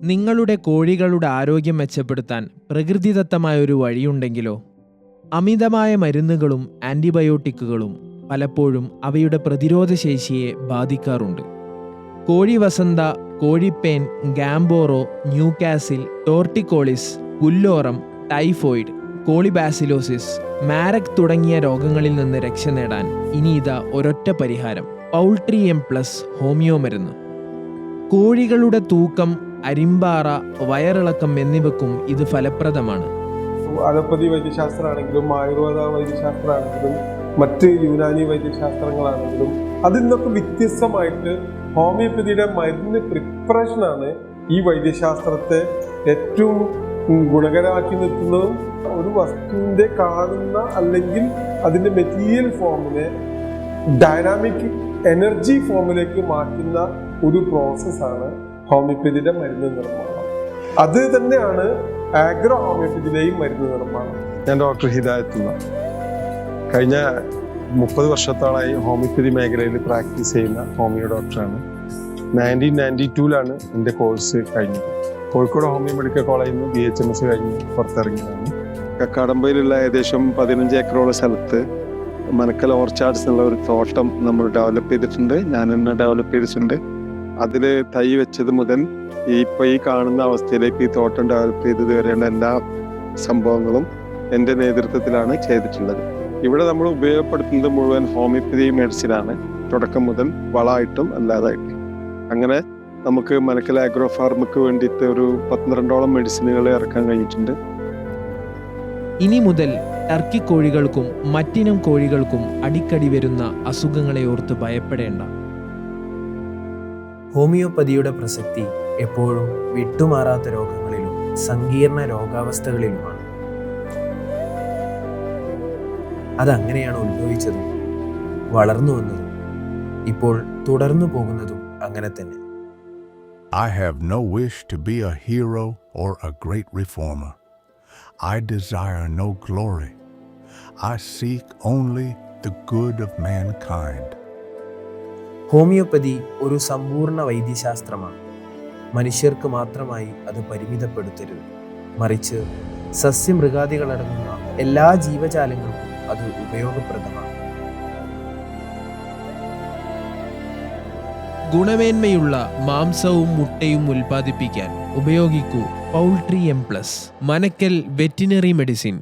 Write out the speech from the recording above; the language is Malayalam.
നിങ്ങളുടെ കോഴികളുടെ ആരോഗ്യം മെച്ചപ്പെടുത്താൻ പ്രകൃതിദത്തമായൊരു വഴിയുണ്ടെങ്കിലോ? അമിതമായ മരുന്നുകളും ആൻറ്റിബയോട്ടിക്കുകളും പലപ്പോഴും അവയുടെ പ്രതിരോധശേഷിയെ ബാധിക്കാറുണ്ട്. കോഴി വസന്ത, കോഴിപ്പേൻ, ഗാംബോറോ, ന്യൂകാസിൽ, ടോർട്ടിക്കോളിസ്, ഗുല്ലോറം, ടൈഫോയിഡ്, കോളിബാസിലോസിസ്, മാരക് തുടങ്ങിയ രോഗങ്ങളിൽ നിന്ന് രക്ഷ നേടാൻ ഇനി ഇതാ ഒരൊറ്റ പരിഹാരം: പൗൾട്രി എം പ്ലസ് ഹോമിയോ മരുന്ന്. കോഴികളുടെ തൂക്കം, അരിമ്പാറ, വയറിളക്കം എന്നിവയ്ക്കും ഇത് ഫലപ്രദമാണ്. അലോപ്പതി വൈദ്യശാസ്ത്രമാണെങ്കിലും ആയുർവേദ വൈദ്യശാസ്ത്രമാണെങ്കിലും മറ്റ് യുനാനി വൈദ്യശാസ്ത്രങ്ങളാണെങ്കിലും അതിൽ നിന്നൊക്കെ വ്യത്യസ്തമായിട്ട് ഹോമിയോപ്പതിയുടെ മരുന്ന് പ്രിപ്പറേഷനാണ് ഈ വൈദ്യശാസ്ത്രത്തെ ഏറ്റവും ഗുണകരമാക്കി നിർത്തുന്നതും ഒരു വസ്തുവിൻ്റെ കാണുന്ന അല്ലെങ്കിൽ അതിൻ്റെ മെറ്റീരിയൽ ഫോമിനെ ഡൈനാമിക് എനർജി ഫോമിലേക്ക് മാറ്റുന്ന ഒരു പ്രോസസ്സാണ് ഹോമിയോപ്പതിയുടെ മരുന്ന് നിർമ്മാണം. അത് തന്നെയാണ് ആഗ്രോ ഹോമിയോപ്പതിയിലെയും മരുന്ന് നിർമ്മാണം. ഞാൻ ഡോക്ടർ ഹിദായത്തുള്ള കഴിഞ്ഞ 30 വർഷത്തോളമായി ഹോമിയോപ്പതി മേഖലയിൽ പ്രാക്ടീസ് ചെയ്യുന്ന ഹോമിയോ ഡോക്ടറാണ്. 1992 എൻ്റെ കോഴ്സ് കഴിഞ്ഞത്. കോഴിക്കോട് ഹോമിയോ മെഡിക്കൽ കോളേജിൽ നിന്ന് BHMS കഴിഞ്ഞ് പുറത്തിറങ്ങിയതാണ്. കക്കാടമ്പയിലുള്ള ഏകദേശം 15 ഏക്കറോളം സ്ഥലത്ത് മനക്കൽ ഓർച്ചാർഡ്സ് എന്നുള്ള ഒരു തോട്ടം നമ്മൾ ഡെവലപ്പ് ചെയ്തിട്ടുണ്ട്. ഞാൻ തന്നെ ഡെവലപ്പ് ചെയ്തിട്ടുണ്ട്. അതിൽ തൈ വെച്ചത് മുതൽ ഇപ്പോൾ ഈ കാണുന്ന അവസ്ഥയിലേക്ക് ഈ തോട്ടം ഡെവലപ്പ് ചെയ്തത് വരെയുള്ള എല്ലാ സംഭവങ്ങളും എൻ്റെ നേതൃത്വത്തിലാണ് ചെയ്തിട്ടുള്ളത്. ഇവിടെ നമ്മൾ ഉപയോഗപ്പെടുത്തുന്നത് മുഴുവൻ ഹോമിയോപ്പതി മെഡിസിനാണ്, തുടക്കം മുതൽ വളമായിട്ടും അല്ലാതായിട്ടും. അങ്ങനെ നമുക്ക് മനക്കൽ ആഗ്രോ ഫാർമക്ക് വേണ്ടിയിട്ട് ഒരു 12ഓളം മെഡിസിനുകൾ ഇറക്കാൻ കഴിഞ്ഞിട്ടുണ്ട്. ഇനി മുതൽ ടർക്കി കോഴികൾക്കും മറ്റിനം കോഴികൾക്കും അടിക്കടി വരുന്ന അസുഖങ്ങളെ ഓർത്ത് ഭയപ്പെടേണ്ട. ഹോമിയോപ്പതിയുടെ പ്രസക്തി എപ്പോഴും വിട്ടുമാറാത്ത രോഗങ്ങളിലും സങ്കീർണ രോഗാവസ്ഥകളിലുമാണ്. അതങ്ങനെയാണ് ഉത്ഭവിച്ചതും വളർന്നു വന്നതും ഇപ്പോൾ തുടർന്നു പോകുന്നതും അങ്ങനെ തന്നെ. I have no wish to be a hero or a great reformer. I desire no glory. I seek only the good of mankind. Homeopathy ഒരു സമ്പൂർണ്ണ വൈദ്യശാസ്ത്രമാണ്. മനുഷ്യർക്ക് മാത്രമായി അത് പരിമിതപ്പെടുത്തരുത്. മറിച്ച് സസ്യമൃഗാദികളടങ്ങുന്ന എല്ലാ ജീവജാലങ്ങൾക്കും അത് ഉപയോഗപ്രദമാണ്. ഗുണമേന്മയുള്ള മാംസവും മുട്ടയും ഉൽപ്പാദിപ്പിക്കാൻ ഉപയോഗിക്കൂ poultry M plus. Manakkal veterinary medicine.